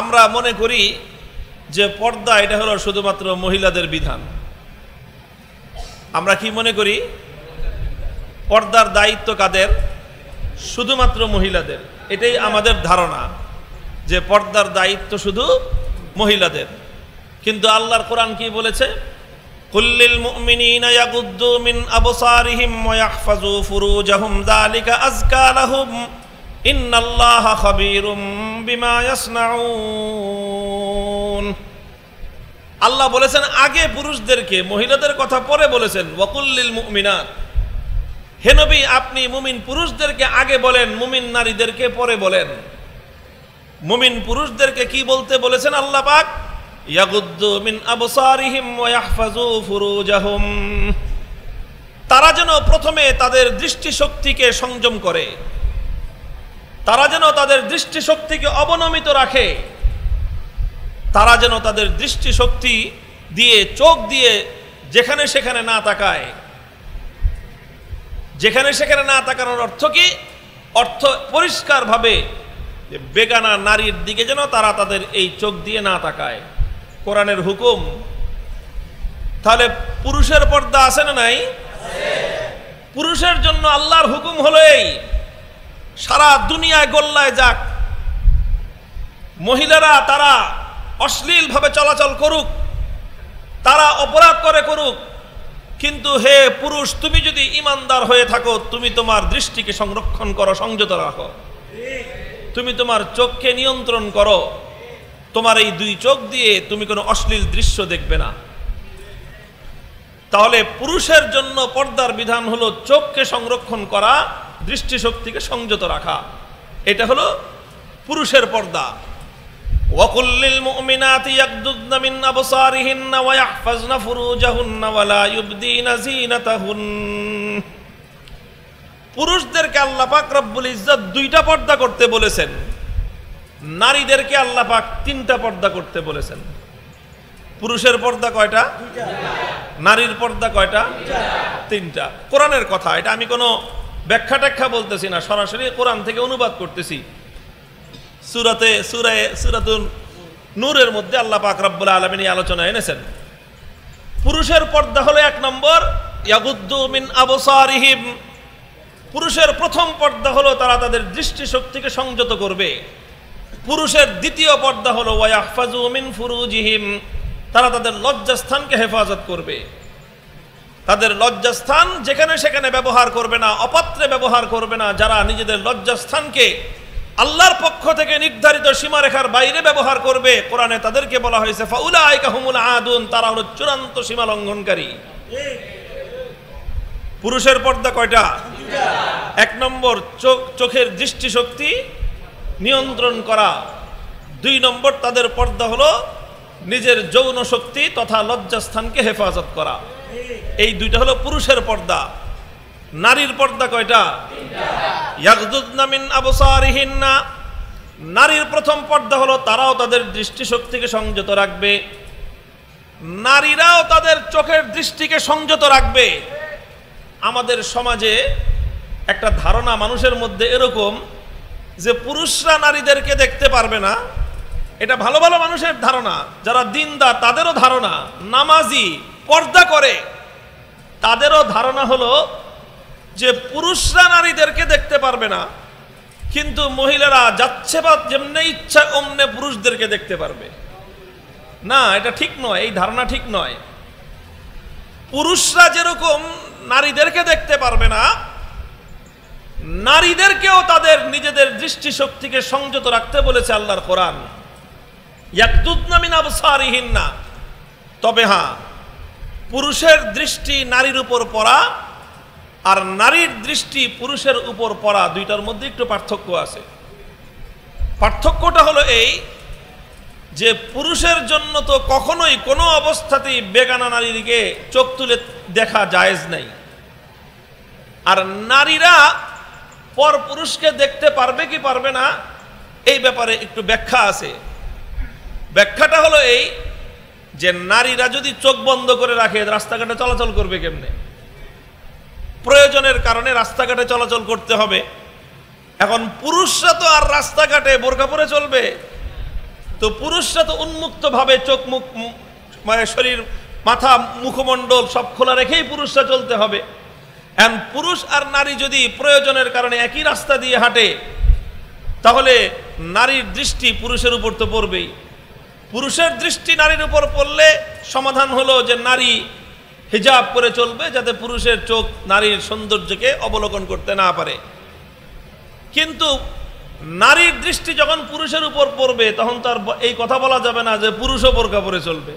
আমরা মনে করি যে পর্দা এটা হলো শুধুমাত্র মহিলাদের বিধান। আমরা কি মনে করি? পর্দার দায়িত্ব কাদের? শুধুমাত্র মহিলাদের। এটাই আমাদের ধারণা যে পর্দার দায়িত্ব শুধু মহিলাদের। কিন্তু আল্লাহর কোরআন কি বলেছে? কুল্লিল মুমিনিনা ইয়াগুদ্দু মিন আবসারিহিম ওয়া ইয়াহফাজু ফুরুজাহুম যালিকা আযকা লাহুম ইন্নাল্লাহা খাবীরুম বিমা ইয়াসনাউন। আল্লাহ বলেছেন আগে পুরুষদেরকে, মহিলাদের কথা পরে বলেছেন। ওয়াকুল্লিল মুমিনাত, হে নবী আপনি মুমিন পুরুষদেরকে আগে বলেন, মুমিন নারীদেরকে পরে বলেন। মুমিন পুরুষদেরকে কি বলতে বলেছেন আল্লাহ পাক? ইয়াগুদ্দু মিন আবসারিহিম ওয়া ইয়াহফাজু ফুরুজাহুম, তারা যেন প্রথমে তাদের দৃষ্টিশক্তিকে সংযম করে, তারা যেন তাদের দৃষ্টিশক্তিকে অবনমিত রাখে, তারা যেন তাদের দৃষ্টিশক্তি দিয়ে, চোখ দিয়ে যেখানে সেখানে না তাকায়। যেখানে সেখানে না তাকানোর অর্থ কি? অর্থ পরিষ্কারভাবে বেগানা নারীর দিকে যেন তারা তাদের এই চোখ দিয়ে না তাকায়। কোরআনের হুকুম। তাহলে পুরুষের পর্দা আছে না নাই? পুরুষের জন্য আল্লাহর হুকুম হলো এই, সারা দুনিয়ায় গোল্লায় যাক, মহিলারা তারা অশ্লীলভাবে চলাচল করুক, তারা অপরাধ করে করুক, কিন্তু হে পুরুষ তুমি যদি ইমানদার হয়ে থাকো, তুমি তোমার দৃষ্টিকে সংরক্ষণ করো, সংযত রাখো, তুমি তোমার চোখকে নিয়ন্ত্রণ করো, তোমার এই দুই চোখ দিয়ে তুমি কোনো অশ্লীল দৃশ্য দেখবে না। তাহলে পুরুষের জন্য পর্দার বিধান হলো চোখকে সংরক্ষণ করা, দৃষ্টিশক্তিকে সংযত রাখা। এটা হলো পুরুষের পর্দা। ওয়াকুল্লিল মুমিনাতি ইয়াগদুদনা মিন আবসারিহিন্না ওয়া ইয়াহফাজনা ফুরুজাহুন্না ওয়া লা ইউবদিনা যিনাতাহুন। পুরুষদেরকে আল্লাহ পাক রব্বুল ইজ্জত দুইটা পর্দা করতে বলেছেন, নারীদেরকে আল্লাহ পাক তিনটা পর্দা করতে বলেছেন। পুরুষের পর্দা কয়টা? নারীর পর্দা কয়টা? তিনটা। কোরআনের কথা, এটা আমি কোনো ব্যাখ্যা ট্যাখ্যা বলতেছি না, সরাসরি কোরআন থেকে অনুবাদ করতেছি। সূরাতুন নূরের মধ্যে আল্লাহ পাক রব্বুল আলামিন এই আলোচনা এনেছেন। পুরুষের পর্দা হলো এক নম্বর ইয়াগুদ্দু মিন আবসারিহিম, পুরুষের প্রথম পর্দা হলো তারা তাদের দৃষ্টিশক্তিকে সংযত করবে। পুরুষের দ্বিতীয় পর্দা হলো ওয়া ইয়াহফাজু মিন ফুরুজিহিম, তারা তাদের লজ্জাস্থানকে হেফাজত করবে। তাদের লজ্জাস্থান যেখানে সেখানে ব্যবহার করবে না, অপাত্রে ব্যবহার করবে না। যারা নিজেদের লজ্জাস্থানকে আল্লাহর পক্ষ থেকে নির্ধারিত সীমারেখার বাইরে ব্যবহার করবে, কোরআনে তাদেরকে বলা হয়েছে ফাউলাইকা হুমুল আদুন, তারা হলো চূড়ান্ত সীমা লঙ্ঘনকারী। পুরুষের পর্দা কয়টা? এক নম্বর চোখের দৃষ্টিশক্তি নিয়ন্ত্রণ করা। দুই নম্বর তাদের পর্দা হলো নিজের যৌন শক্তি তথা লজ্জাস্থানকে হেফাজত করা। এই দুইটা হলো পুরুষের পর্দা। নারীর পর্দা কয়টা? ইয়াগদুদনা মিন আবসারিহিন্না, নারীর প্রথম পর্দা হলো তারাও তাদের দৃষ্টিশক্তিকে সংযত রাখবে, নারীরাও তাদের চোখের দৃষ্টিকে সংযত রাখবে। আমাদের সমাজে একটা ধারণা মানুষের মধ্যে এরকম যে পুরুষরা নারীদেরকে দেখতে পারবে না। এটা ভালো ভালো মানুষের ধারণা, যারা দিনদার তাদেরও ধারণা, নামাজি পর্দা করে তাদেরও ধারণা হলো যে পুরুষরা নারীদেরকে দেখতে পারবে না, কিন্তু মহিলারা যাচ্ছে বা যেমনি ইচ্ছা অমনে পুরুষদেরকে দেখতে পারবে। না, এটা ঠিক নয়, এই ধারণা ঠিক নয়। পুরুষরা যেরকম নারীদেরকে দেখতে পারবে না, নারীদেরকেও তাদের নিজেদের দৃষ্টিশক্তিকে সংযত রাখতে বলেছে আল্লাহর কোরআন। ইয়াগদুদনা মিন আবসারিহিন্না, তবে হ্যাঁ, পুরুষের দৃষ্টি নারীর উপর পড়া আর নারীর দৃষ্টি পুরুষের উপর পড়া, দুইটার মধ্যে একটু পার্থক্য আছে। পার্থক্যটা হলো এই যে পুরুষের জন্য তো কখনোই কোনো অবস্থাতেই বেগানা নারীকে চোখ তুলে দেখা জায়েজ নাই, আর নারীরা পর পুরুষকে দেখতে পারবে কি পারবে না এই ব্যাপারে একটু ব্যাখ্যা আছে। ব্যাখ্যাটা হলো এই যে নারীরা যদি চোখ বন্ধ করে রাখে রাস্তাঘাটে চলাচল করবে কেমনে? প্রয়োজনের কারণে রাস্তাঘাটে চলাচল করতে হবে। এখন পুরুষরা তো আর রাস্তাঘাটে বোরকা পরে চলবে? তো পুরুষরা তো উন্মুক্ত ভাবে চোখ মুখ মানে শরীর মাথা মুখমণ্ডল সব খোলা রেখেই পুরুষরা চলতে হবে। এন্ড পুরুষ আর নারী যদি প্রয়োজনের কারণে একই রাস্তা দিয়ে হাঁটে তাহলে নারীর দৃষ্টি পুরুষের উপর তো পড়বেই। পুরুষের দৃষ্টি নারীর উপর পড়লে সমাধান হলো যে নারী হিজাব করে চলবে যাতে পুরুষের চোখ নারীর সৌন্দর্যকে অবলোকন করতে না পারে। কিন্তু নারীর দৃষ্টি যখন পুরুষের উপর পড়বে তখন তার এই কথা বলা যাবে না যে পুরুষও বোরকা পরে চলবে,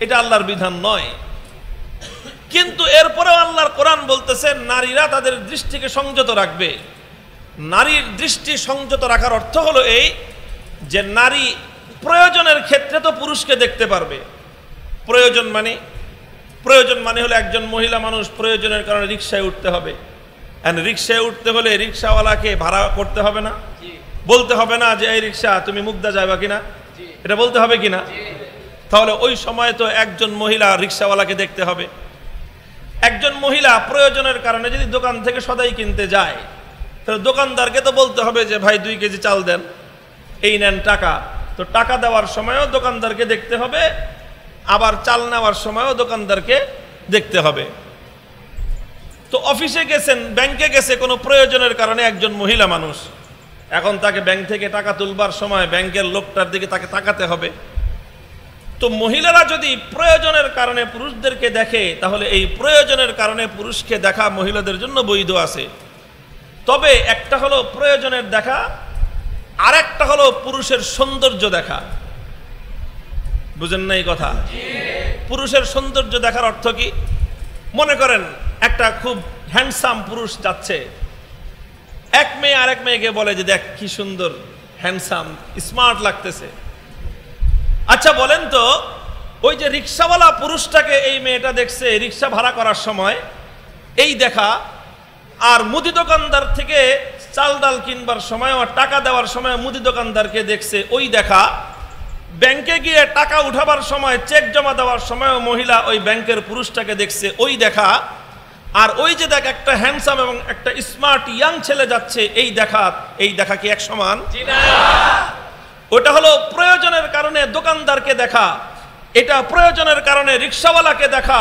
এটা আল্লাহর বিধান নয়। কিন্তু এরপরেও আল্লাহর কোরআন বলতেছে নারীরা তাদের দৃষ্টিকে সংযত রাখবে। নারীর দৃষ্টি সংযত রাখার অর্থ হলো এই যে নারী প্রয়োজনের ক্ষেত্রে তো পুরুষকে দেখতে পারবে। প্রয়োজন মানে হলো একজন মহিলা মানুষ প্রয়োজনের কারণে রিকশায় উঠতে হবে, রিকশায় উঠতে হলে রিকশাওয়ালাকে ভাড়া করতে হবে না, বলতে হবে না যে এই রিকশা তুমি মুগদা যাবা কিনা, এটা বলতে হবে কিনা? তাহলে ওই সময় তো একজন মহিলা রিকশাওয়ালাকে দেখতে হবে। একজন মহিলা প্রয়োজনের কারণে যদি দোকান থেকে সদাই কিনতে যায় তাহলে দোকানদারকে তো বলতে হবে যে ভাই 2 কেজি চাল দেন, এই নেন টাকা। তো টাকা দেওয়ার সময়ও দোকানদারকে দেখতে হবে, আবার চাল নেওয়ার সময়ও দোকানদারকে দেখতে হবে। তো অফিসে গেছেন, ব্যাংকে গেছে কোনো প্রয়োজনের কারণে একজন মহিলা মানুষ, এখন তাকে ব্যাংক থেকে টাকা তুলবার সময় ব্যাংকের লোকটার দিকে তাকে তাকাতে হবে। তো মহিলারা যদি প্রয়োজনের কারণে পুরুষদেরকে দেখে তাহলে এই প্রয়োজনের কারণে পুরুষকে দেখা মহিলাদের জন্য বৈধ আছে। তবে একটা হলো প্রয়োজনের দেখা, আর একটা হলো পুরুষের সৌন্দর্য দেখা। বুঝেন না এই কথা? পুরুষের সৌন্দর্য দেখার অর্থ কি? মনে করেন একটা খুব হ্যান্ডসাম পুরুষ যাচ্ছে, এক মেয়ে আরেক মেয়েকে বলে যে দেখ কি সুন্দর, হ্যান্ডসাম, স্মার্ট লাগতেছে। আচ্ছা বলেন তো, ওই যে রিক্সাওয়ালা পুরুষটাকে এই মেয়েটা দেখছে রিক্সা ভাড়া করার সময় এই দেখা, আর মুদি দোকানদার থেকে চাল ডাল কিনবার সময় আর টাকা দেওয়ার সময় মুদি দোকানদারকে দেখছে ওই দেখা, ব্যাংকে গিয়ে টাকা উঠাবার সময় চেক জমা দেওয়ার সময় মহিলা ওই ব্যাংকের পুরুষটাকে দেখছে ওই দেখা, আর ওই যে দেখ একটা হ্যান্ডসাম এবং একটা স্মার্ট ইয়াং ছেলে যাচ্ছে এই দেখা কি এক সমান? ওটা হলো প্রয়োজনের কারণে দোকানদারকে দেখা, এটা প্রয়োজনের কারণে রিক্সাওয়ালাকে দেখা,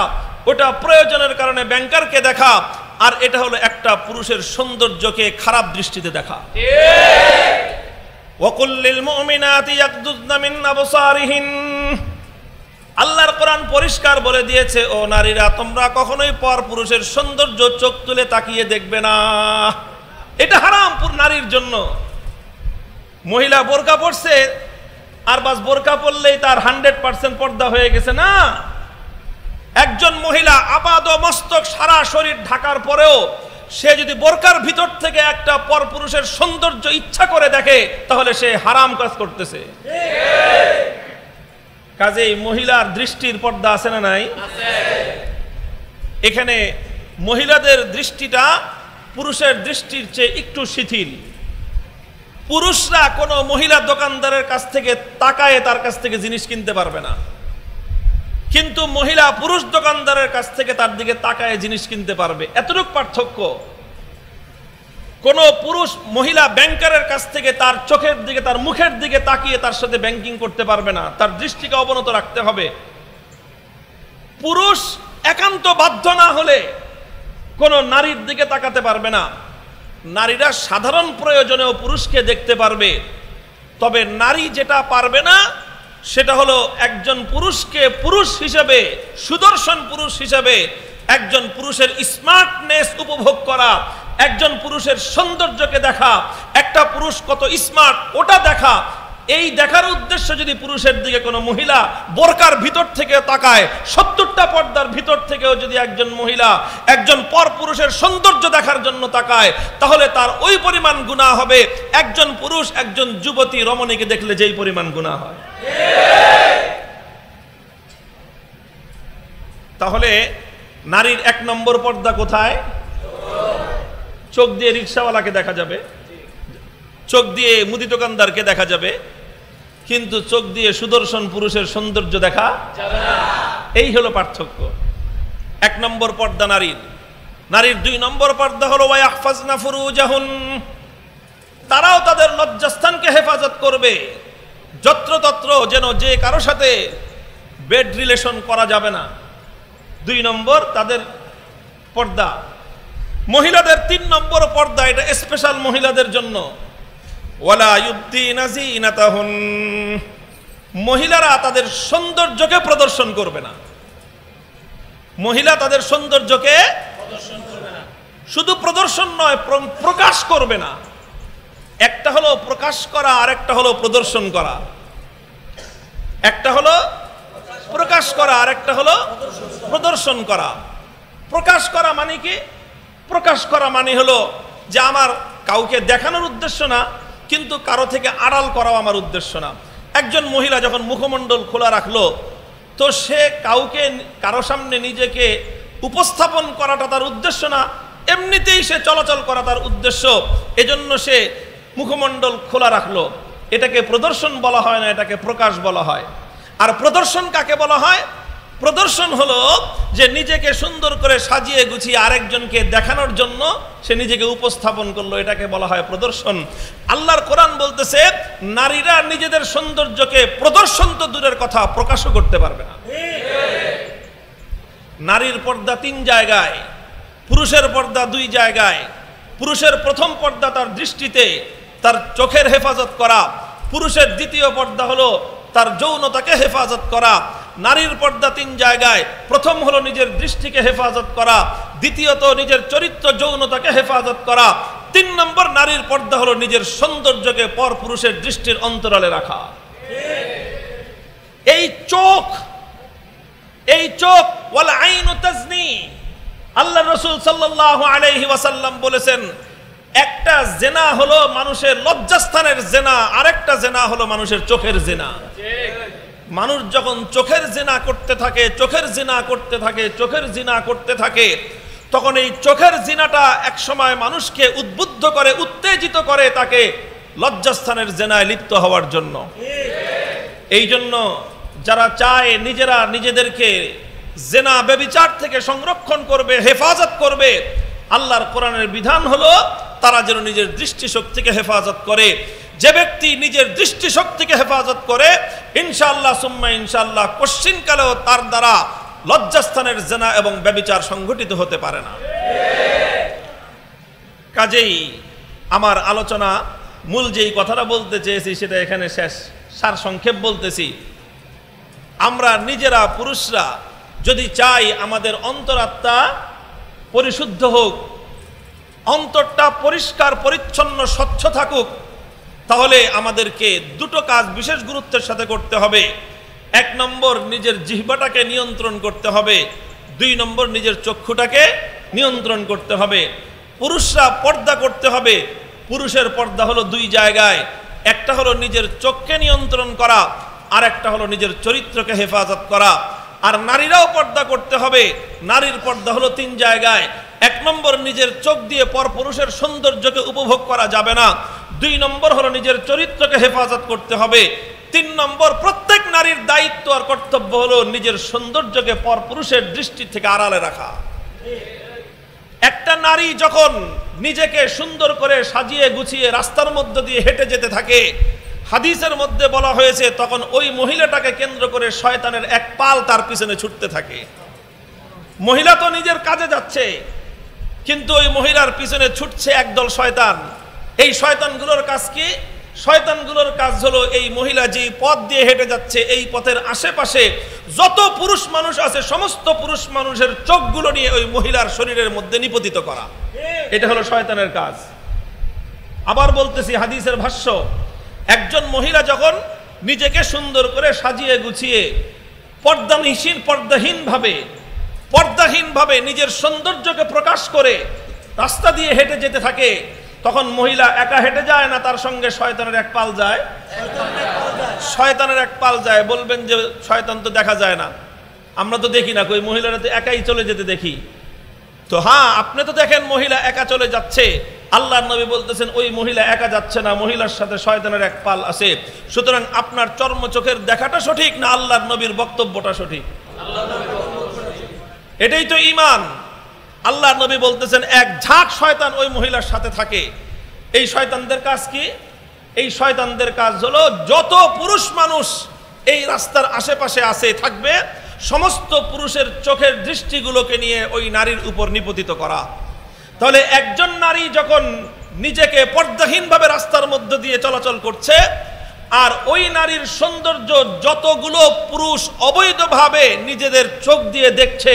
ওটা প্রয়োজনের কারণে ব্যাংকারকে দেখা, আর এটা হলো একটা পুরুষের সৌন্দর্যকে খারাপ দৃষ্টিতে দেখা। ওয়াকুল্লিল মুমিনাতি ইয়াগদুদনা মিন আবসারিহিন, আল্লাহর কোরআন পরিষ্কার বলে দিয়েছে ও নারীরা তোমরা কখনোই পর পুরুষের সৌন্দর্য চোখ তুলে তাকিয়ে দেখবে না, এটা হারাম নারীর জন্য। মহিলা বোরকা পরছে আর বাস বোরকা পরলেই তার 100% পর্দা হয়ে গেছে না। একজন মহিলা আপাদ মস্তক সারা শরীর ঢাকার পরেও সে যদি বোরকার ভিতর থেকে একটা পরপুরুষের সৌন্দর্য ইচ্ছা করে দেখে তাহলে সে হারাম কাজ করতেছে। কাজেই মহিলার দৃষ্টির পর্দা আছে না নাই? এখানে মহিলাদের দৃষ্টিটা পুরুষের দৃষ্টির চেয়ে একটু শিথিল। পুরুষরা কোনো মহিলা দোকানদারের কাছ থেকে তাকায় তার কাছ থেকে জিনিস কিনতে পারবে না, কিন্তু মহিলা পুরুষ দোকানদারের কাছ থেকে তার দিকে তাকায় জিনিস কিনতে পারবে। এতটুকু পার্থক্য। কোন পুরুষ মহিলা ব্যাংকারের কাছ থেকে তার চোখের দিকে তার মুখের দিকে তাকিয়ে তার সাথে ব্যাংকিং করতে পারবে না, তার দৃষ্টিকে অবনত রাখতে হবে। পুরুষ একান্ত বাধ্য না হলে কোন নারীর দিকে তাকাতে পারবে না। নারীরা সাধারণ প্রয়োজনেও পুরুষকে দেখতে পারবে, তবে নারী যেটা পারবে না সেটা হলো একজন পুরুষকে পুরুষ হিসেবে, সুদর্শন পুরুষ হিসেবে, একজন পুরুষের স্মার্টনেস উপভোগ করা, একজন পুরুষের সৌন্দর্যকে দেখা, একটা পুরুষ কত স্মার্ট ওটা দেখা। এই দেখার উদ্দেশ্য যদি পুরুষের দিকে কোনো মহিলা বোরকার ভিতর থেকে তাকায়, 70টা পর্দার ভিতর থেকেও যদি একজন মহিলা একজন পর পুরুষের সৌন্দর্য দেখার জন্য তাকায় তাহলে তার ওই পরিমাণ গুনাহ হবে একজন পুরুষ একজন যুবতী রমণীকে দেখলে যেই পরিমাণ গুনাহ হয়। তাহলে নারীর 1 নম্বর পর্দা কোথায়? চোখ দিয়ে রিকশাওয়ালাকে দেখা যাবে, চোখ দিয়ে মুদি দোকানদারকে দেখা যাবে, কিন্তু চোখ দিয়ে সুদর্শন পুরুষের সৌন্দর্য দেখা যাবে না। এই হলো পার্থক্য। 1 নম্বর পর্দা নারীর। নারীর 2 নম্বর পর্দা হলো ওয়াহফাজনা ফুরুজাহুন, তারাও তাদের লজ্জাস্থানকে হেফাজত করবে। যত্রতত্র যেন যে কারো সাথে বেড রিলেশন করা যাবে না। 2 নম্বর তাদের পর্দা। মহিলাদের 3 নম্বর পর্দা, এটা স্পেশাল মহিলাদের জন্য। ওয়ালা ইউবদিনা যিনাতাহুন, মহিলারা তাদের সৌন্দর্যকে প্রদর্শন করবে না। মহিলা তাদের সৌন্দর্যকে প্রদর্শন করবে না, শুধু প্রদর্শন নয়, প্রকাশ করবে না। একটা হলো প্রকাশ করা, আর একটা হলো প্রদর্শন করা। একটা হলো প্রকাশ করা, আর একটা হলো প্রদর্শন করা। প্রকাশ করা মানে কি? প্রকাশ করা মানে হলো যে আমার কাউকে দেখানোর উদ্দেশ্য না, কিন্তু কারো থেকে আড়াল করাও আমার উদ্দেশ্য না। একজন মহিলা যখন মুখমণ্ডল খোলা রাখলো, তো সে কাউকে কারো সামনে নিজেকে উপস্থাপন করাটা তার উদ্দেশ্য না, এমনিতেই সে চলাচল করা তার উদ্দেশ্য, এজন্য সে মুখমণ্ডল খোলা রাখলো। এটাকে প্রদর্শন বলা হয় না, এটাকে প্রকাশ বলা হয়। আর প্রদর্শন কাকে বলা হয়? প্রদর্শন হলো যে নিজেকে সুন্দর করে সাজিয়ে গুছিয়ে আরেকজনকে দেখানোর জন্য সে নিজেকে উপস্থাপন করলো, এটাকে বলা হয় প্রদর্শন। আল্লাহর কোরআন বলতেছে নারীরা নিজেদের সৌন্দর্যকে প্রদর্শন তো দূরের কথা, প্রকাশও করতে পারবে না। নারীর পর্দা 3 জায়গায়, পুরুষের পর্দা 2 জায়গায়। পুরুষের প্রথম পর্দা তার দৃষ্টিতে, তার চোখের হেফাজত করা। পুরুষের দ্বিতীয় পর্দা হলো তার যৌনতাকে হেফাজত করা। নারীর পর্দা 3 জায়গায়। প্রথম হলো নিজের দৃষ্টিকে হেফাজত করা, দ্বিতীয়ত নিজের চরিত্র যৌনতাকে হেফাজত করা, 3 নম্বর নারীর পর্দা হলো নিজের সৌন্দর্যকে পর পুরুষের দৃষ্টির অন্তরালে রাখা। এই চোখ ওয়াল আইনু তাজনি, আল্লাহ রাসূল সাল্লাল্লাহু আলাইহি ওয়াসাল্লাম বলেছেন একটা জেনা হলো মানুষের লজ্জাস্থানের জেনা, আরেকটা জেনা হলো মানুষের চোখের জেনা। মানুষ যখন চোখের জিনা করতে থাকে, চোখের জিনা করতে থাকে, চোখের জিনা করতে থাকে, তখন এই চোখের জিনাটা এক সময় মানুষকে উদ্বুদ্ধ করে, উত্তেজিত করে তাকে লজ্জাস্থানের জিনায় লিপ্ত হওয়ার জন্য। এই জন্য যারা চায় নিজেরা নিজেদেরকে জিনা ব্যভিচার থেকে সংরক্ষণ করবে, হেফাজত করবে, আল্লাহর কোরআনের বিধান হলো তারা যেন নিজের দৃষ্টিশক্তিকে হেফাজত করে। যে ব্যক্তি নিজের দৃষ্টিশক্তিকে হেফাজত করে, ইনশাআল্লাহ সুম্মা ইনশাআল্লাহ কোশ্চিনকালেও তার দ্বারা লজ্জাস্থানের জিনা এবং ব্যভিচার সংঘটিত হতে পারে না। কাজেই আমার আলোচনা মূল যেই কথাটা বলতে চেয়েছি সেটা এখানে শেষ, সার সংক্ষেপ বলতেছি। আমরা নিজেরা পুরুষরা যদি চাই আমাদের অন্তরাত্মা পরিশুদ্ধ হোক, অন্তরটা পরিষ্কার পরিচ্ছন্ন স্বচ্ছ থাকুক, তাহলে আমাদেরকে 2টো কাজ বিশেষ গুরুত্বের সাথে করতে হবে। 1 নম্বর নিজের জিহ্বাটাকে নিয়ন্ত্রণ করতে হবে, 2 নম্বর নিজের চক্ষুটাকে নিয়ন্ত্রণ করতে হবে। পুরুষরা পর্দা করতে হবে। পুরুষের পর্দা হলো 2 জায়গায়, একটা হলো নিজের চোখকে নিয়ন্ত্রণ করা, আর একটা হলো নিজের চরিত্রকে হেফাজত করা। আর নারীরাও পর্দা করতে হবে। নারীর পর্দা হলো 3 জায়গায়। 1 নম্বর নিজের চোখ দিয়ে পর পুরুষের সৌন্দর্যকে উপভোগ করা যাবে না। 2 নম্বর হলো নিজের চরিত্রকে হেফাজত করতে হবে। 3 নম্বর প্রত্যেক নারীর দায়িত্ব আর কর্তব্য হলো নিজের সৌন্দর্যকে পর পুরুষের দৃষ্টি থেকে আড়ালে রাখা। একটা নারী যখন নিজেকে সুন্দর করে সাজিয়ে গুছিয়ে রাস্তার মধ্যে দিয়ে হেঁটে যেতে থাকে, হাদিসের মধ্যে বলা হয়েছে তখন ওই মহিলাটাকে কেন্দ্র করে শয়তানের এক পাল তার পিছনে ছুটতে থাকে। মহিলা তো নিজের কাজে যাচ্ছে, কিন্তু ওই মহিলার পিছনে ছুটছে একদল শয়তান। এই শয়তানগুলোর কাজ কি? শয়তানগুলোর কাজ হলো এই মহিলা যে পথ দিয়ে হেঁটে যাচ্ছে, এই পথের আশেপাশে যত পুরুষ মানুষ আছে সমস্ত পুরুষ মানুষের চোখগুলো নিয়ে ওই মহিলার শরীরের মধ্যে নিপতিত করা। এটা হলো শয়তানের কাজ। আবার বলতেছি হাদিসের ভাষ্য, একজন মহিলা যখন নিজেকে সুন্দর করে সাজিয়ে গুছিয়ে পর্দাহীনভাবে নিজের সৌন্দর্যকে প্রকাশ করে রাস্তা দিয়ে হেঁটে যেতে থাকে, তখন মহিলা একা হেঁটে যায় না, তার সঙ্গে শয়তানের এক পাল যায়। শয়তানের এক পাল যায়। বলবেন যে শয়তান তো দেখা যায় না, আমরা তো দেখি না, কই মহিলারা তো একাই চলে যেতে দেখি। তো হ্যাঁ, আপনি তো দেখেন মহিলা একা চলে যাচ্ছে। আল্লাহর নবী বলতেছেন ওই মহিলা একা যাচ্ছে না, মহিলার সাথে শয়তানের এক পাল আছে। সুতরাং আপনার চর্ম চোখের দেখাটা সঠিক না আল্লাহর নবীর বক্তব্যটা সঠিক? এটাই তো ঈমান। আল্লাহর নবী বলতেছেন এক ঝাঁক শয়তান ওই মহিলার সাথে থাকে। এই শয়তানদের কাজ কি? এই শয়তানদের কাজ হলো যত পুরুষ মানুষ এই রাস্তার আশেপাশে আছে থাকবে, সমস্ত পুরুষের চোখের দৃষ্টিগুলোকে নিয়ে ওই নারীর উপর নিপতিত করা। তাহলে একজন নারী যখন নিজেকে পর্দাহীনভাবে রাস্তার মধ্য দিয়ে চলাচল করছে, আর ওই নারীর সৌন্দর্য যতগুলো পুরুষ অবৈধভাবে নিজেদের চোখ দিয়ে দেখছে,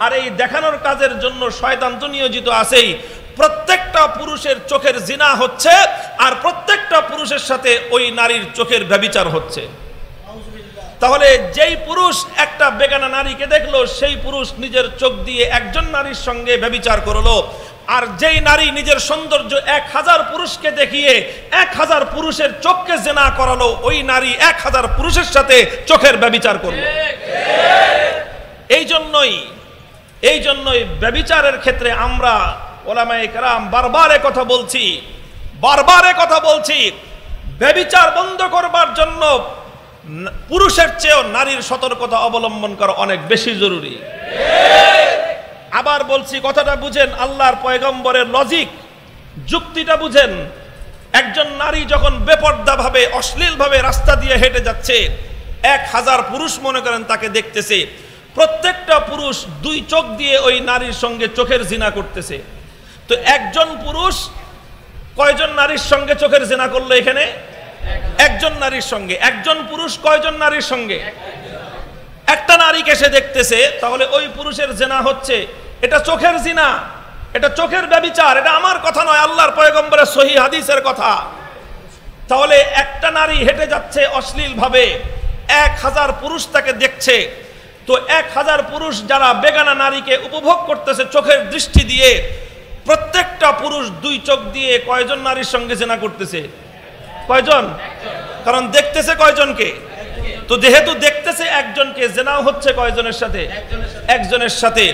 আর এই দেখানোর কাজের জন্য শয়তান তো নিয়োজিত আছেই, প্রত্যেকটা পুরুষের চোখের জিনা হচ্ছে, আর প্রত্যেকটা পুরুষের সাথে ওই নারীর চোখের ব্যভিচার হচ্ছে। তাহলে যেই পুরুষ একটা বেগানা নারীকে দেখলো, সেই পুরুষ নিজের চোখ দিয়ে একজন নারীর সঙ্গে ব্যভিচার করলো, আর যেই নারী নিজের সৌন্দর্য 1000 পুরুষকে দেখিয়ে 1000 পুরুষের চোখকে জিনা করালো, ওই নারী 1000 পুরুষের সাথে চোখের ব্যভিচার করলো। এই জন্যই ব্যভিচারের ক্ষেত্রে আমরা ওলামায়ে কেরাম বারবার কথা বলছি, ব্যভিচার বন্ধ করবার জন্য পুরুষের চেয়েও নারীর সতর্কতা অবলম্বন করা অনেক বেশি জরুরি। আবার বলছি, কথাটা বুঝেন, আল্লাহর পয়গম্বরের লজিক, যুক্তিটা বুঝেন। একজন নারী যখন বেপর্দাভাবে অশ্লীলভাবে রাস্তা দিয়ে হেঁটে যাচ্ছে, 1000 পুরুষ মনে করেন তাকে দেখতেছে, প্রত্যেকটা পুরুষ 2 চোখ দিয়ে ওই নারীর সঙ্গে চোখের জিনা করতেছে। তো একজন পুরুষ কয়জন নারীর সঙ্গে চোখের জিনা করলো? এখানে একজন নারীর সঙ্গে। একজন পুরুষ কয়জন নারীর সঙ্গে? একটা নারীকে সে দেখতেছে, তাহলে ওই পুরুষের জিনা হচ্ছে। এটা চোখের জিনা, এটা চোখের ব্যভিচার। এটা আমার কথা নয়, আল্লাহর পয়গম্বরের সহিহ হাদিসের কথা। তাহলে একটা নারী হেঁটে যাচ্ছে অশ্লীলভাবে, 1000 পুরুষ তাকে দেখছে। তো 1000 পুরুষ যারা বেগানা নারীকে উপভোগ করতেছে চোখের দৃষ্টি দিয়ে, প্রত্যেকটা পুরুষ 2 চোখ দিয়ে কয়জন নারীর সঙ্গে জিনা করতেছে? কয়জন? কারণ দেখতেছে কয়জনকে? তো যেহেতু দেখতেছে একজনকে, জিনাও হচ্ছে কয়জনের সাথে? একজনের সাথে।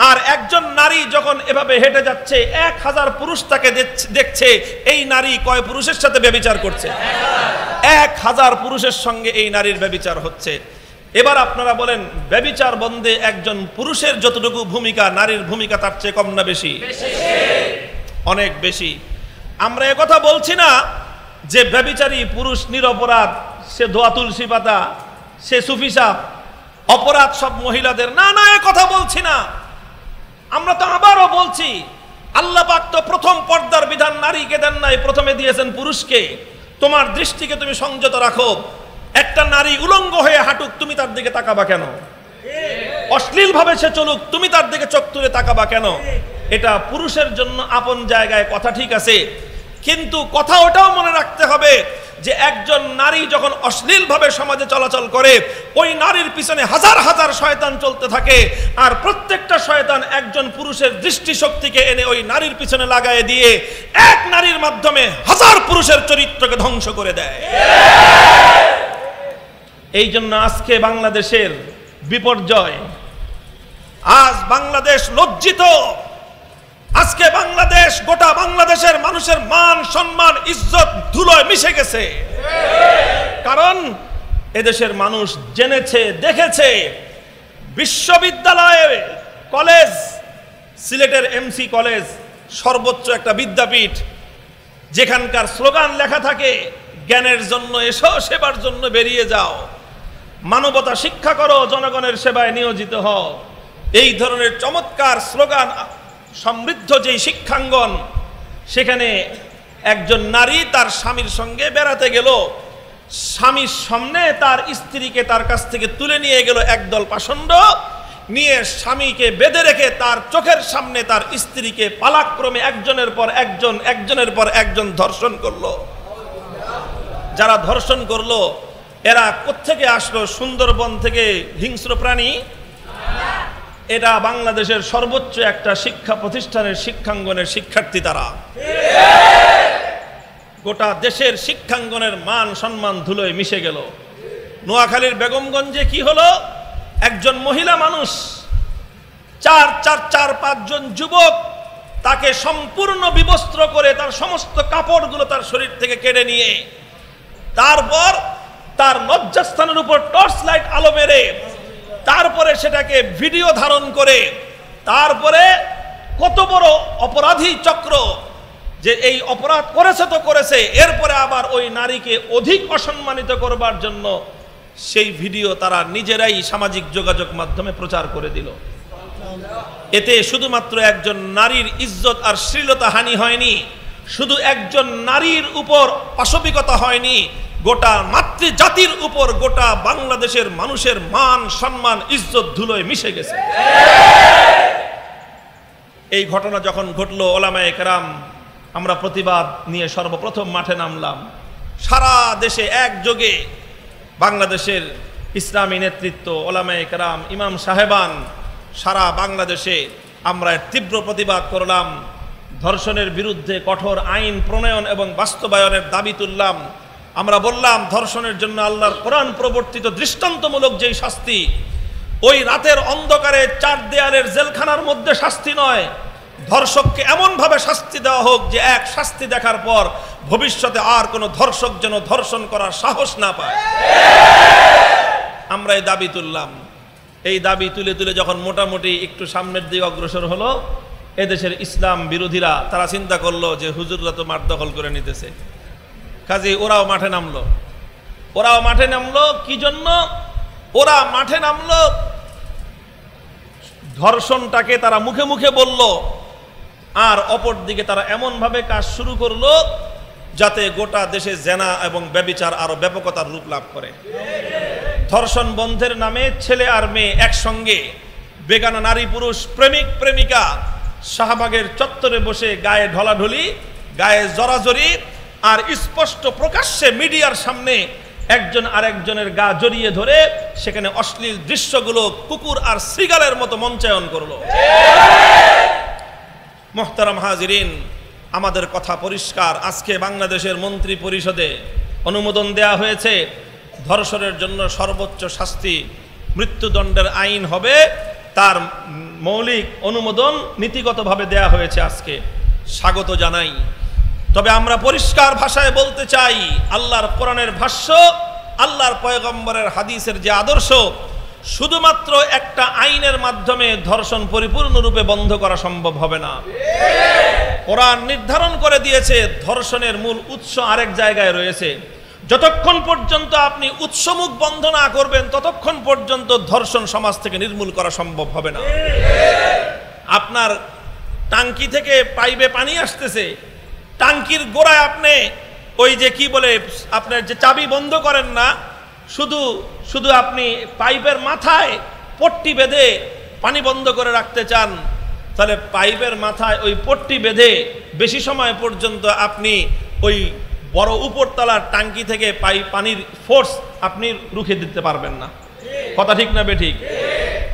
আর একজন নারী যখন এভাবে হেঁটে যাচ্ছে, 1000 পুরুষ তাকে দেখছে, এই নারী কয় পুরুষের সাথে ব্যভিচার করছে? 1000 পুরুষের সঙ্গে এই নারীর ব্যভিচার হচ্ছে। এবার আপনারা বলেন, ব্যভিচার বন্ধে একজন পুরুষের যতটুকু ভূমিকা, নারীর ভূমিকা তার চেয়ে কম না বেশি? অনেক বেশি। আমরা একথা বলছি না যে ব্যভিচারী পুরুষ নিরপরাধ, সে দোয়া তুলসী পাতা, সে সুফি সাহ, অপরাধ সব মহিলাদের। না না, এ কথা বলছি না। আমরা তো আবারও বলছি, আল্লাহ পাক তো প্রথম পর্দার বিধান নারীকে দেন নাই, প্রথমে দিয়েছেন পুরুষকে। তোমার দৃষ্টিকে তুমি সংযত রাখো। একটা নারী উলঙ্গ হয়ে হাঁটুক, তুমি তার দিকে তাকাবা কেন? অশ্লীল ভাবে সে চলুক, তুমি তার দিকে চোখ তুলে তাকাবা কেন? এটা পুরুষের জন্য আপন জায়গায় কথা ঠিক আছে, কিন্তু কথা ওটাও মনে রাখতে হবে যে একজন নারী যখন অশ্লীল ভাবে সমাজে চলাচল করে, ওই নারীর পিছনে 1000 শয়তান চলতে থাকে, আর প্রত্যেকটা শয়তান একজন পুরুষের দৃষ্টিশক্তিকে এনে ওই নারীর পিছনে লাগায় দিয়ে এক নারীর মাধ্যমে 1000 পুরুষের চরিত্রকে ধ্বংস করে দেয়। এই জন্য আজকে বাংলাদেশের বিপর্যয়। আজ বাংলাদেশ লজ্জিত। আজকে বাংলাদেশ, গোটা বাংলাদেশের মানুষের মান সম্মান ইজ্জত ধুলোয় মিশে গেছে। কারণ এদেশের মানুষ জেনেছে, দেখেছে, বিশ্ববিদ্যালয়ে, কলেজ, সিলেটের এমসি কলেজ সর্বোচ্চ একটা বিদ্যাপীঠ, যেখানকার স্লোগান লেখা থাকে, জ্ঞানের জন্য এসো, সেবার জন্য বেরিয়ে যাও, মানবতা শিক্ষা করো, জনগণের সেবায় নিয়োজিত হও। এই ধরনের চমৎকার স্লোগান সমৃদ্ধ যেই শিক্ষাঙ্গন, সেখানে একজন নারী তার স্বামীর সঙ্গে বেড়াতে গেল, স্বামীর সামনে তার স্ত্রীকে তার কাছ থেকে তুলে নিয়ে গেল একদল পাষণ্ড, নিয়ে স্বামীকে বেঁধে রেখে তার চোখের সামনে তার স্ত্রীকে পালাক্রমে একজনের পর একজন ধর্ষণ করলো। যারা ধর্ষণ করলো এরা কোত্থেকে আসলো? সুন্দরবন থেকে হিংস্র প্রাণী? এটা বাংলাদেশের সর্বোচ্চ একটা শিক্ষা প্রতিষ্ঠানের শিক্ষাঙ্গনের শিক্ষার্থী তারা। গোটা দেশের শিক্ষাঙ্গনের মান সম্মান ধুলোয় মিশে গেল। নোয়াখালীর বেগমগঞ্জে কি হলো? একজন মহিলা মানুষ, 4-5 জন যুবক তাকে সম্পূর্ণ বিবস্ত্র করে তার সমস্ত কাপড়গুলো তার শরীর থেকে কেড়ে নিয়ে, তারপর তার লজ্জাস্থানের উপর টর্চ লাইট আলো মেরে, তারপরে সেটাকে ভিডিও ধারণ করে, তারপরে কত বড় অপরাধী চক্র যে এই অপরাধ করেছে তো করেছে, এরপরে আবার ওই নারীকে অধিক অসম্মানিত করবার জন্য সেই ভিডিও তারা নিজেরাই সামাজিক যোগাযোগ মাধ্যমে প্রচার করে দিল। এতে শুধুমাত্র একজন নারীর ইজ্জত আর শ্লীলতা হানি হয়নি, শুধু একজন নারীর উপর পাশবিকতা হয়নি, গোটা মাতৃজাতির উপর গোটা বাংলাদেশের মানুষের মান সম্মান ইজ্জত ধুলোয় মিশে গেছে। এই ঘটনা যখন ঘটলো, ওলামায়ে কেরাম আমরা প্রতিবাদ নিয়ে সর্বপ্রথম মাঠে নামলাম। সারা দেশে একযোগে বাংলাদেশের ইসলামী নেতৃত্ব, ওলামায়ে কেরাম, ইমাম সাহেবান সারা বাংলাদেশে আমরা তীব্র প্রতিবাদ করলাম। ধর্ষণের বিরুদ্ধে কঠোর আইন প্রণয়ন এবং বাস্তবায়নের দাবি তুললাম। আমরা বললাম, ধর্ষণের জন্য আল্লাহর কোরআন প্রবর্তিত দৃষ্টান্তমূলক যেই শাস্তি, ওই রাতের অন্ধকারে চার দেয়ালের জেলখানার মধ্যে শাস্তি নয়, ধর্ষককে এমনভাবে শাস্তি দেওয়া হোক যে এক শাস্তি দেখার পর ভবিষ্যতে আর কোনো ধর্ষক যেন ধর্ষণ করার সাহস না পায়। আমরা এই দাবি তুললাম। এই দাবি তুলে তুলে যখন মোটামুটি একটু সামনের দিকে অগ্রসর হলো, এদেশের ইসলাম বিরোধীরা তারা চিন্তা করলো যে হুজুররা তো মাঠ দখল করে নিতেছে, কাজে ওরাও মাঠে নামলো। ওরাও মাঠে নামলো কি জন্য? ওরা মাঠে নামলো ধর্ষণটাকে তারা মুখে মুখে বলল, আর অপর দিকে তারা এমনভাবে কাজ শুরু করলো যাতে গোটা দেশে জেনা এবং ব্যভিচার আরো ব্যাপকতার রূপ লাভ করে। ধর্ষণ বন্ধের নামে ছেলে আর মেয়ে একসঙ্গে, বেগানা নারী পুরুষ প্রেমিক প্রেমিকা শাহবাগের চত্বরে বসে গায়ে ঢলাঢলি, গায়ে জড়াজড়ি, আর স্পষ্ট প্রকাশ্যে মিডিয়ার সামনে একজন আরেকজনের গা জড়িয়ে ধরে সেখানে অশ্লীল দৃশ্যগুলো কুকুর আর শ্রীগালের মতো মঞ্চায়ন করলো। মুহতারাম হাজিরিন, আমাদের কথা পরিষ্কার। আজকে বাংলাদেশের মন্ত্রী পরিষদে অনুমোদন দেয়া হয়েছে, ধর্ষণের জন্য সর্বোচ্চ শাস্তি মৃত্যুদণ্ডের আইন হবে, তার মৌলিক অনুমোদন নীতিগতভাবে দেয়া হয়েছে। আজকে স্বাগত জানাই। তবে আমরা পরিষ্কার ভাষায় বলতে চাই, আল্লাহর কোরআনের ভাষ্য, আল্লাহর পয়গম্বরের হাদিসের যে আদর্শ, শুধুমাত্র একটা আইনের মাধ্যমে ধর্ষণ পরিপূর্ণরূপে বন্ধ করা সম্ভব হবে না। কোরআন নির্ধারণ করে দিয়েছে ধর্ষণের মূল উৎস আরেক জায়গায় রয়েছে। যতক্ষণ পর্যন্ত আপনি উৎসমুখ বন্ধ না করবেন, ততক্ষণ পর্যন্ত ধর্ষণ সমাজ থেকে নির্মূল করা সম্ভব হবে না। আপনার টাঙ্কি থেকে পাইপে পানি আসতেছে, টাঙ্কির গোড়ায় আপনি ওই যে কি বলে আপনার যে চাবি বন্ধ করেন না, শুধু শুধু আপনি পাইপের মাথায় পট্টি বেঁধে পানি বন্ধ করে রাখতে চান, তাহলে পাইপের মাথায় ওই পট্টি বেঁধে বেশি সময় পর্যন্ত আপনি ওই বড় উপরতলার টাঙ্কি থেকে পানির ফোর্স আপনি রুখে দিতে পারবেন না। কথা ঠিক না বেঠিক?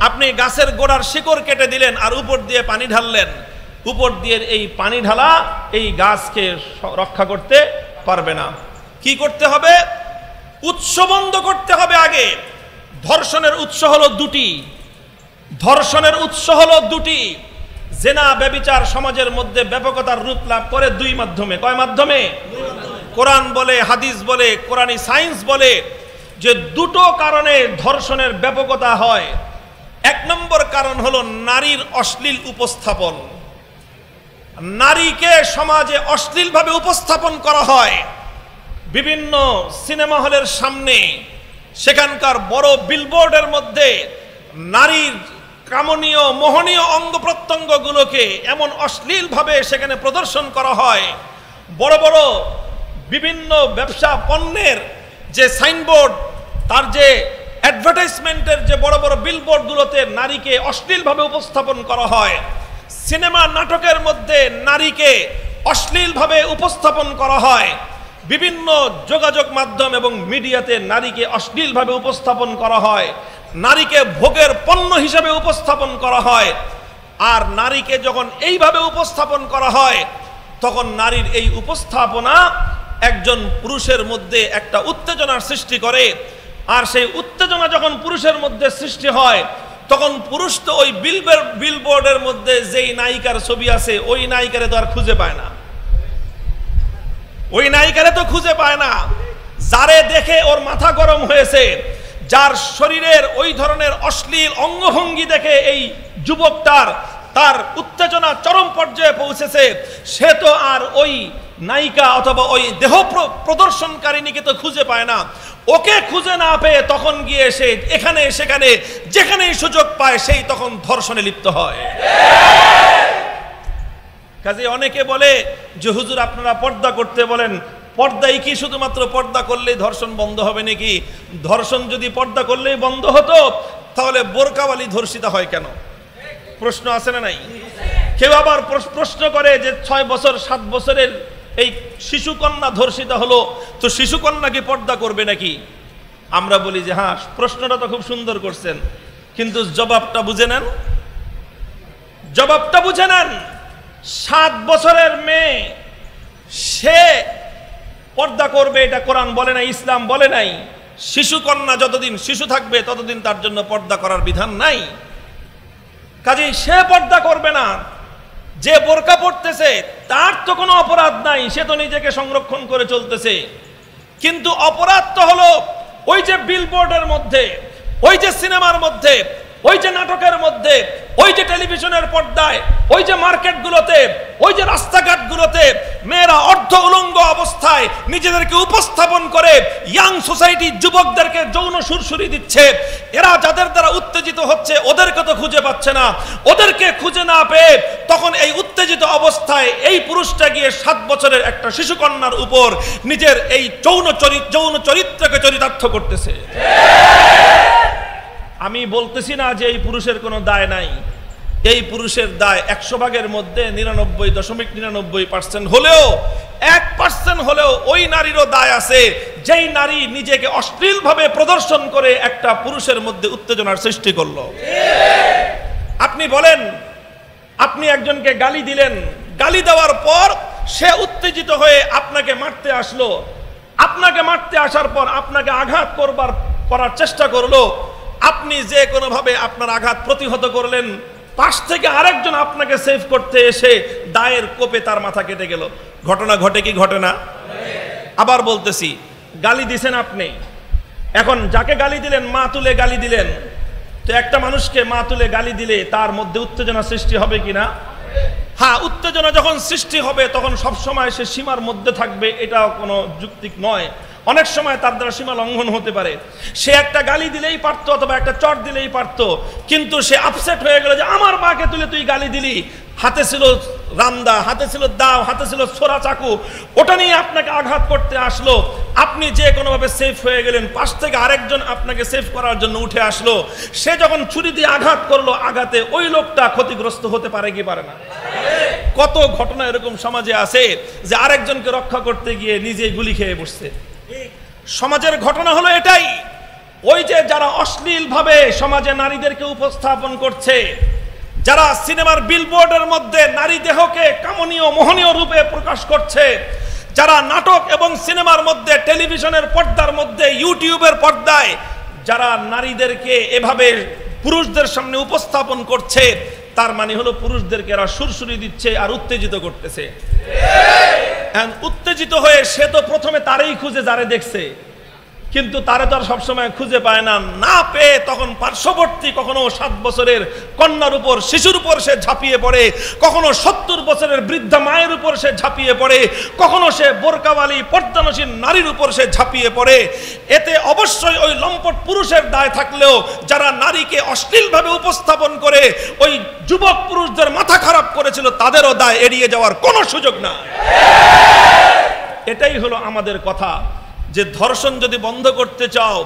আপনি গাছের গোড়ার শিকড় কেটে দিলেন আর উপর দিয়ে পানি ঢাললেন, উপর দিয়ে এই পানি ঢালা এই গাছকে রক্ষা করতে পারবে না। কি করতে হবে? উৎস বন্ধ করতে হবে আগে। ধর্ষণের উৎস হলো দুটি, ধর্ষণের উৎস হলো দুটি। জেনা ব্যভিচার সমাজের মধ্যে ব্যাপকতার রূপ লাভ করে দুই মাধ্যমে। কয় মাধ্যমে? কোরআন বলে, হাদিস বলে, কোরআনী সায়েন্স বলে যে দুটো কারণে ধর্ষণের ব্যাপকতা হয়। এক নম্বর কারণ হলো নারীর অশ্লীল উপস্থাপন। নারীকে সমাজে অশ্লীলভাবে উপস্থাপন করা হয় বিভিন্ন সিনেমা হলের সামনে, সেখানকার বড় বিলবোর্ডের মধ্যে নারীর কামনীয় মোহনীয় অঙ্গ প্রত্যঙ্গগুলোকে এমন অশ্লীলভাবে সেখানে প্রদর্শন করা হয়। বড় বড় বিভিন্ন ব্যবসা পণ্যের যে সাইনবোর্ড, তার যে অ্যাডভার্টাইজমেন্টের যে বড় বড় বিলবোর্ডগুলোতে নারীকে অশ্লীলভাবে উপস্থাপন করা হয়। সিনেমা নাটকের মধ্যে নারীকে অশ্লীলভাবে উপস্থাপন করা হয়। বিভিন্ন যোগাযোগ মাধ্যম এবং মিডিয়াতে নারীকে অশ্লীলভাবে উপস্থাপন করা হয়। নারীকে ভোগের পণ্য হিসেবে উপস্থাপন করা হয়। আর নারীকে যখন এইভাবে উপস্থাপন করা হয়, তখন নারীর এই উপস্থাপনা একজন পুরুষের মধ্যে একটা উত্তেজনার সৃষ্টি করে। আর সেই উত্তেজনা যখন পুরুষের মধ্যে সৃষ্টি হয়, তখন পুরুষ তো ওই বিলবোর্ডের মধ্যে যেই নায়িকার ছবি আছে, ওই নায়িকারে তো আর খুঁজে পায় না, ওই নায়িকারে তো খুঁজে পায় না। যারে দেখে ওর মাথা গরম হয়েছে, যার শরীরের ওই ধরনের অশ্লীল অঙ্গভঙ্গি দেখে এই যুবকটার তার উত্তেজনা চরম পর্যায়ে পৌঁছেছে, সে তো আর ওই নায়িকা অথবা ওই দেহ প্রদর্শনকারিনীকে তো খুঁজে পায় না। ওকে খুঁজে না পেয়ে তখন গিয়ে সে এখানে সেখানে যেখানেই সুযোগ পায় সেই তখন ধর্ষণে লিপ্ত হয়। কাজে অনেকে বলে যে হুজুর আপনারা পর্দা করতে বলেন, পর্দাই কি শুধুমাত্র পর্দা করলেই ধর্ষণ বন্ধ হবে নাকি? ধর্ষণ যদি পর্দা করলেই বন্ধ হতো তাহলে বোরকাওয়ালি ধর্ষিতা হয় কেন? প্রশ্ন আছে না নাই? কেউ আবার প্রশ্ন করে যে 6 বছর 7 বছরের এই শিশুকন্যা ধর্ষিতা হলো, তো শিশুকন্যা কি পর্দা করবে নাকি? আমরা বলি যে হ্যাঁ, প্রশ্নটা তো খুব সুন্দর করছেন, কিন্তু জবাবটা বুঝে নেন। জবাবটা বুঝে নেন। 7 বছরের মেয়ে সে পর্দা করবে এটা কোরআন বলে নাই, ইসলাম বলে নাই। শিশুকন্যা যতদিন শিশু থাকবে ততদিন তার জন্য পর্দা করার বিধান নাই। কাজেই সে পর্দা করবে না। যে বোরকা পড়তেছে তার তো কোনো অপরাধ নাই, সে তো নিজেকে সংরক্ষণ করে চলতেছে। কিন্তু অপরাধ তো হলো ওই যে বিলবোর্ডের মধ্যে, ওই যে সিনেমার মধ্যে, ওই যে নাটকের মধ্যে, ওই যে টেলিভিশনের পর্দায়, ওই যে মার্কেটগুলোতে, ওই যে রাস্তাঘাটগুলোতে মেয়েরা অর্ধ উলঙ্গ অবস্থায় নিজেদেরকে উপস্থাপন করে ইয়াং সোসাইটি যুবকদেরকে যৌন সুরসুরি দিচ্ছে। এরা যাদের দ্বারা উত্তেজিত হচ্ছে ওদেরকে তো খুঁজে পাচ্ছে না। ওদেরকে খুঁজে না পেয়ে তখন এই উত্তেজিত অবস্থায় এই পুরুষটা গিয়ে 7 বছরের একটা শিশুকন্যার উপর নিজের এই যৌন চরিত্রকে চরিতার্থ করতেছে। আমি বলতেছি না যে এই পুরুষের কোনো দায় নাই। এই পুরুষের দায় 100 ভাগের মধ্যে 99.99% হলেও 1% হলেও ওই নারীরও দায় আছে, যেই নারী নিজেকে অশ্লীলভাবে প্রদর্শন করে একটা পুরুষের মধ্যে উত্তেজনার সৃষ্টি করলো। আপনি বলেন, আপনি একজনকে গালি দিলেন, গালি দেওয়ার পর সে উত্তেজিত হয়ে আপনাকে মারতে আসলো। আপনাকে মারতে আসার পর আপনাকে আঘাত করার চেষ্টা করলো। আপনি যে কোনোভাবে আপনার আঘাত প্রতিহত করলেন, পাশ থেকে আরেকজন আপনাকে সেভ করতে এসে দায়ের কোপে তার মাথা কেটে গেল। ঘটনা ঘটে কি ঘটে না? আবার বলতেছি, গালি দিছেন আপনি, এখন যাকে গালি দিলেন মা তুলে গালি দিলেন, তো একটা মানুষকে মা তুলে গালি দিলে তার মধ্যে উত্তেজনা সৃষ্টি হবে কিনা? হ্যাঁ, উত্তেজনা যখন সৃষ্টি হবে তখন সবসময় সে সীমার মধ্যে থাকবে, এটাও কোনো যুক্তিক নয়। অনেক সময় তার দ্বারা সীমা লঙ্ঘন হতে পারে। সে একটা গালি দিলেই পারতো অথবা একটা চট দিলেই পারতো, কিন্তু সে আপসেট হয়ে গেল যে আমার মাকে তুলে তুই গালি দিলি। হাতে ছিল রামদা, হাতে ছিল দাও, হাতে ছিল ছোরা চাকু, ওটা নিয়ে আপনাকে আঘাত করতে আসলো। আপনি যে কোনোভাবে সেফ হয়ে গেলেন, পাশ থেকে আরেকজন আপনাকে সেফ করার জন্য উঠে আসলো। সে যখন ছুরি দিয়ে আঘাত করলো, আঘাতে ওই লোকটা ক্ষতিগ্রস্ত হতে পারে কি পারে না? কত ঘটনা এরকম সমাজে আছে যে আরেকজনকে রক্ষা করতে গিয়ে নিজেই গুলি খেয়ে বসছে। সমাজের ঘটনা হলো এটাই। ওই যে যারা অশ্লীলভাবে সমাজে নারীদেরকে উপস্থাপন করছে, যারা সিনেমার বিলবোর্ডের মধ্যে নারী দেহকে কামনীয় মোহনীয় রূপে প্রকাশ করছে, যারা নাটক এবং সিনেমার মধ্যে, টেলিভিশনের পর্দার মধ্যে, ইউটিউবের পর্দায় যারা নারীদেরকে এভাবে পুরুষদের সামনে উপস্থাপন করছে, তার মানে হলো পুরুষদেরকে এরা সুরসুরি দিচ্ছে আর উত্তেজিত করতেছে। উত্তেজিত হয়ে সে তো প্রথমে তারই খুঁজে যারে দেখছে, কিন্তু তারে তো আর সবসময় খুঁজে পায় না। না পেয়ে তখন পার্শ্ববর্তী কখনো 7 বছরের কন্যার উপর, শিশুর উপর সে ঝাঁপিয়ে পড়ে, কখনো 70 বছরের বৃদ্ধা মায়ের উপর সে ঝাঁপিয়ে পড়ে, কখনো সে বোরকাওয়ালি পর্দানসীন নারীর উপর সে ঝাঁপিয়ে পড়ে। এতে অবশ্যই ওই লম্পট পুরুষের দায় থাকলেও যারা নারীকে অশ্লীলভাবে উপস্থাপন করে ওই যুবক পুরুষদের মাথা খারাপ করেছিল, তাদেরও দায় এড়িয়ে যাওয়ার কোনো সুযোগ না। এটাই হলো আমাদের কথা, যে ধর্ষণ যদি বন্ধ করতে চাও,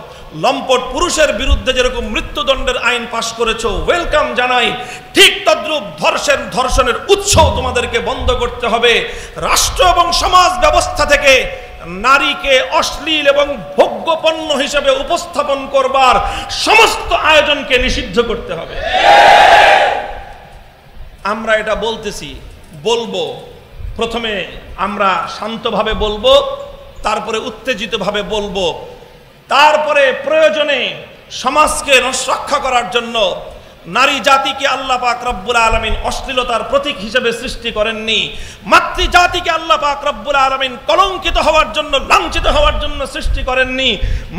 লম্পট পুরুষের বিরুদ্ধে যেরকম মৃত্যুদণ্ডের আইন পাশ করেছো, ওয়েলকাম জানাই, ঠিক তদ্রূপ ধর্ষণের উৎস তোমাদেরকে বন্ধ করতে হবে। রাষ্ট্র এবং সমাজ ব্যবস্থা থেকে নারীকে অশ্লীল এবং ভোগ্যপণ্য হিসেবে উপস্থাপন করবার সমস্ত আয়োজনকে নিষিদ্ধ করতে হবে। আমরা এটা বলতেছি, বলবো, প্রথমে আমরা শান্তভাবে বলবো, তারপরে উত্তেজিতভাবে বলবো, তারপরে প্রয়োজনে সমাজকে রক্ষা করার জন্য নারী জাতিকে আল্লাহ পাক রব্বুল আলামিন অশ্লীলতার প্রতীক হিসেবে সৃষ্টি করেননি। মাতৃ জাতিকে আল্লাহ পাক রব্বুল আলামিন কলঙ্কিত হওয়ার জন্য, লাঞ্ছিত হওয়ার জন্য সৃষ্টি করেননি।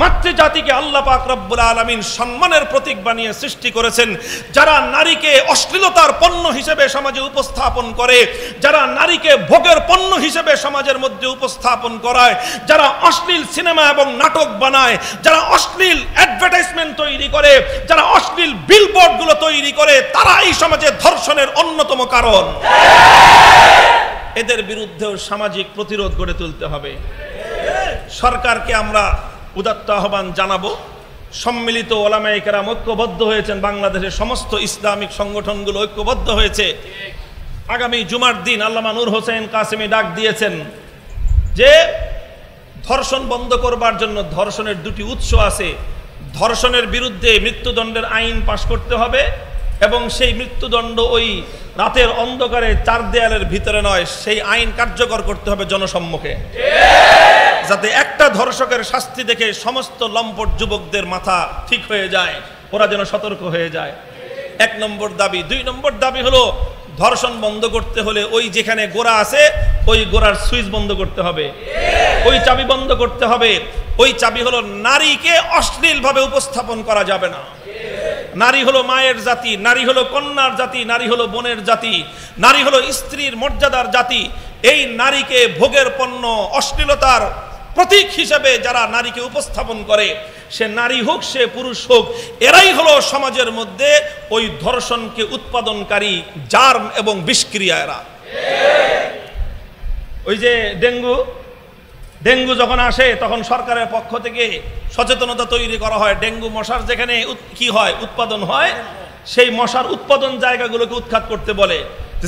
মাতৃ জাতিকে আল্লাহ পাক রব্বুল আলামিন সম্মানের প্রতীক বানিয়ে সৃষ্টি করেছেন। যারা নারীকে অশ্লীলতার পণ্য হিসেবে সমাজে উপস্থাপন করে, যারা নারীকে ভোগের পণ্য হিসেবে সমাজের মধ্যে উপস্থাপন করায়, যারা অশ্লীল সিনেমা এবং নাটক বানায়, যারা অশ্লীল অ্যাডভার্টাইজমেন্ট তৈরি করে, যারা অশ্লীল বিলবোর্ডগুলো তৈরি করে, তারা এই সমাজে ধর্ষণের অন্যতম কারণ। এদের বিরুদ্ধেও সামাজিক প্রতিরোধ গড়ে তুলতে হবে। সরকারকে আমরা উদাত্ত আহ্বান জানাবো, সম্মিলিত ওলামায়ে কেরাম ঐক্যবদ্ধ হয়েছেন, বাংলাদেশের সমস্ত ইসলামিক সংগঠনগুলো ঐক্যবদ্ধ হয়েছে। আগামী জুমার দিন আল্লামা নূর হোসেন কাসেমি ডাক দিয়েছেন যে ধর্ষণ বন্ধ করবার জন্য ধর্ষণের দুটি উৎস আছে। ধর্ষণের বিরুদ্ধে মৃত্যুদণ্ডের আইন পাশ করতে হবে এবং সেই মৃত্যুদণ্ড ওই রাতের অন্ধকারে চার দেয়ালের ভিতরে নয়, সেই আইন কার্যকর করতে হবে জনসম্মুখে, যাতে একটা ধর্ষকের শাস্তি দেখে সমস্ত লম্পট যুবকদের মাথা ঠিক হয়ে যায়, ওরা যেন সতর্ক হয়ে যায়। 1 নম্বর দাবি। 2 নম্বর দাবি হলো ধর্ষণ বন্ধ করতে হলে ওই যেখানে গোড়া আছে ওই গোড়ার সুইচ বন্ধ করতে হবে, ওই চাবি বন্ধ করতে হবে। ওই চাবি হলো নারীকে অশ্লীলভাবে উপস্থাপন করা যাবে না। নারী হলো মায়ের জাতি, নারী হলো কন্যার জাতি, নারী হলো বোনের জাতি, নারী হলো স্ত্রীর মর্যাদার জাতি। এই নারীকে ভোগের পণ্য, অশ্লীলতার প্রতীক হিসেবে যারা নারীকে উপস্থাপন করে, সে নারী হোক সে পুরুষ হোক, এরাই হলো সমাজের মধ্যে ওই ধর্ষণকে উৎপাদনকারী জার্ম এবং বিষক্রিয়া। এরা ওই যে ডেঙ্গু যখন আসে তখন সরকারের পক্ষ থেকে সচেতনতা তৈরি করা হয়। ডেঙ্গু মশার যেখানে কি হয়, উৎপাদন হয়, সেই মশার উৎপাদন জায়গাগুলোকে উৎখাত করতে বলে।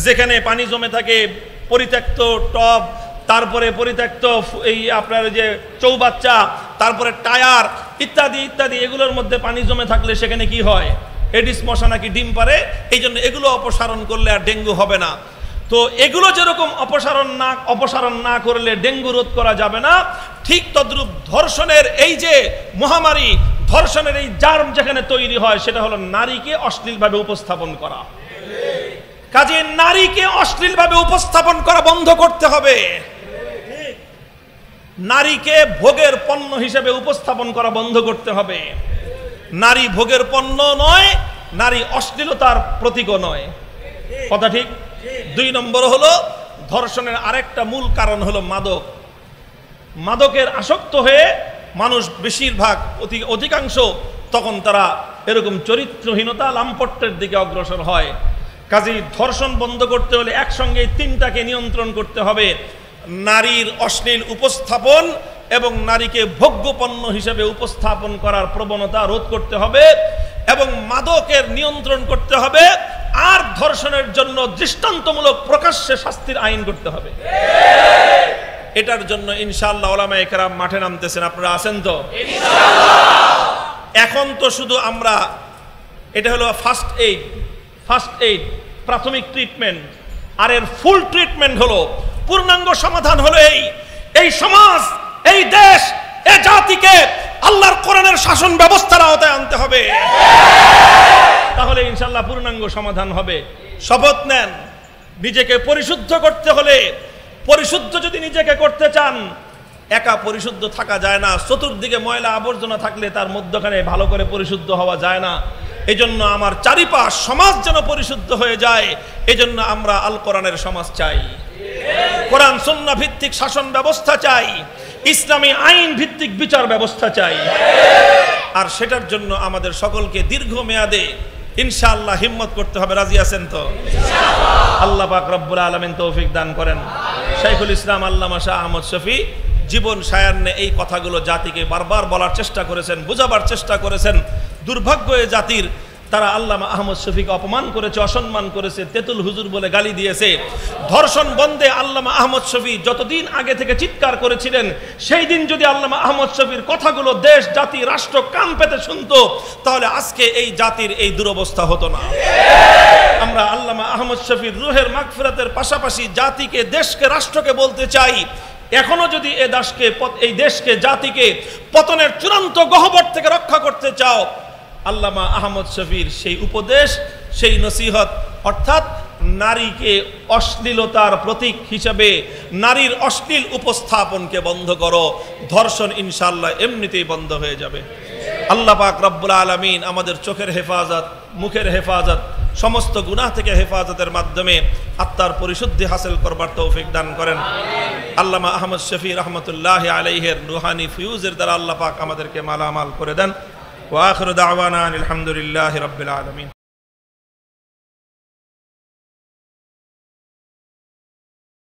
যেখানে পানি জমে থাকে, পরিত্যক্ত টব, তারপরে পরিত্যক্ত এই আপনার যে চৌবাচ্চা, তারপরে টায়ার ইত্যাদি ইত্যাদি, এগুলোর মধ্যে পানি জমে থাকলে সেখানে কি হয়, এডিস মশা নাকি ডিম পারে। এই জন্য এগুলো অপসারণ করলে আর ডেঙ্গু হবে না। তো এগুলো যেরকম অপসারণ না করলে ডেঙ্গু রোধ করা যাবে না, ঠিক তদ্রূপ ধর্ষণের এই যে মহামারী, ধর্ষণের এই জার্ম যেখানে তৈরি হয় সেটা হলো নারীকে অশ্লীলভাবে উপস্থাপন করা। কাজে নারীকে অশ্লীলভাবে উপস্থাপন করা বন্ধ করতে হবে। নারীকে ভোগের পণ্য হিসেবে উপস্থাপন করা বন্ধ করতে হবে। নারী ভোগের পণ্য নয়, নারী অশ্লীলতার প্রতীকও নয়। কথা ঠিক? 2 নম্বর হলো ধর্ষণের আরেকটা মূল কারণ হলো মাদক। মাদকের আসক্ত হয়ে মানুষ বেশিরভাগ অধিকাংশ তখন তারা এরকম চরিত্রহীনতা, লাম্পট্যের দিকে অগ্রসর হয়। কাজেই ধর্ষণ বন্ধ করতে হলে একসঙ্গে 3টাকে নিয়ন্ত্রণ করতে হবে। নারীর অশ্লীল উপস্থাপন এবং নারীকে ভোগ্যপণ্য হিসেবে উপস্থাপন করার প্রবণতা রোধ করতে হবে এবং মাদকের নিয়ন্ত্রণ করতে হবে। আর ধর্ষণের জন্য দৃষ্টান্তমূলক প্রকাশ্যে শাস্তির আইন করতে হবে। এটার জন্য ইনশাআল্লাহ উলামায়ে কেরাম মাঠে নামতেছেন। আপনারা আছেন তো? এখন তো শুধু আমরা, এটা হলো ফার্স্ট এইড, প্রাথমিক ট্রিটমেন্ট। আর এর ফুল ট্রিটমেন্ট হলো, পূর্ণাঙ্গ সমাধান হলো এই সমাজ, এই দেশ, এই জাতিকে আল্লাহর কোরআনের শাসন ব্যবস্থার আওতায় আনতে হবে। তাহলে ইনশাআল্লাহ পূর্ণাঙ্গ সমাধান হবে। শপথ নেন, নিজেকে পরিশুদ্ধ করতে হলে, পরিশুদ্ধ যদি নিজেকে করতে চান, একা পরিশুদ্ধ থাকা যায় না। চতুর্দিকে ময়লা আবর্জনা থাকলে তার মধ্যখানে ভালো করে পরিশুদ্ধ হওয়া যায় না। এই জন্য আমার চারিপাশ সমাজ যেন পরিশুদ্ধ হয়ে যায়, এই জন্য আমরা আল কোরআনের সমাজ চাই, কোরআন সুন্নাহ ভিত্তিক শাসন ব্যবস্থা চাই, ইসলামী আইন ভিত্তিক বিচার ব্যবস্থা চাই। আর সেটার জন্য আমাদের সকলকে দীর্ঘমেয়াদে ইনশাআল্লাহ হিম্মত করতে হবে। রাজি আছেন তো? আল্লাহ পাক রব্বুল আলামিন তৌফিক দান করেন। শাইখুল ইসলাম আল্লামা শাহ আহমদ শফী জীবন সায়ান্নে এই কথাগুলো জাতিকে বারবার বলার চেষ্টা করেছেন, বোঝাবার চেষ্টা করেছেন। দুর্ভাগ্য এ জাতির, তারা আল্লামা আহমদ শফীকে অপমান করেছে, অসম্মান করেছে, তেতুল হুজুর বলে গালি দিয়েছে। ধর্ষণ বন্ধে আল্লামা আহমদ শফী যতদিন আগে থেকে চিৎকার করেছিলেন, সেই দিন যদি আল্লামা আহমদ শফীর কথাগুলো দেশ, জাতি, রাষ্ট্র কান পেতে শুনতো, তাহলে আজকে এই জাতির এই দুরবস্থা হতো না। আমরা আল্লামা আহমদ শফীর রুহের মাগফিরাতের পাশাপাশি জাতিকে, দেশকে, রাষ্ট্রকে বলতে চাই, এখনো যদি এই দেশকে, জাতিকে পতনের চূড়ান্ত গহ্বর থেকে রক্ষা করতে চাও, আল্লামা আহমদ শফির সেই উপদেশ, সেই নসিহত, অর্থাৎ নারীকে অশ্লীলতার প্রতীক হিসাবে নারীর অশ্লীল উপস্থাপনকে বন্ধ করো, ধর্ষণ ইনশাআল্লাহ এমনিতেই বন্ধ হয়ে যাবে। আল্লাহ পাক রব্বুল আলামিন আমাদের চোখের হেফাজত, মুখের হেফাজত, সমস্ত গুনাহ থেকে হেফাজতের মাধ্যমে আত্মার পরিশুদ্ধি হাসিল করবার তৌফিক দান করেন। আল্লামা আহমদ শফি রহমতুল্লাহি আলাইহির রুহানি ফিউজের দ্বারা আল্লাহ পাক আমাদেরকে মালামাল করে দেন। ওয়া আখিরু দাওয়ানা আলহামদুলিল্লাহি রাব্বিল আলামিন।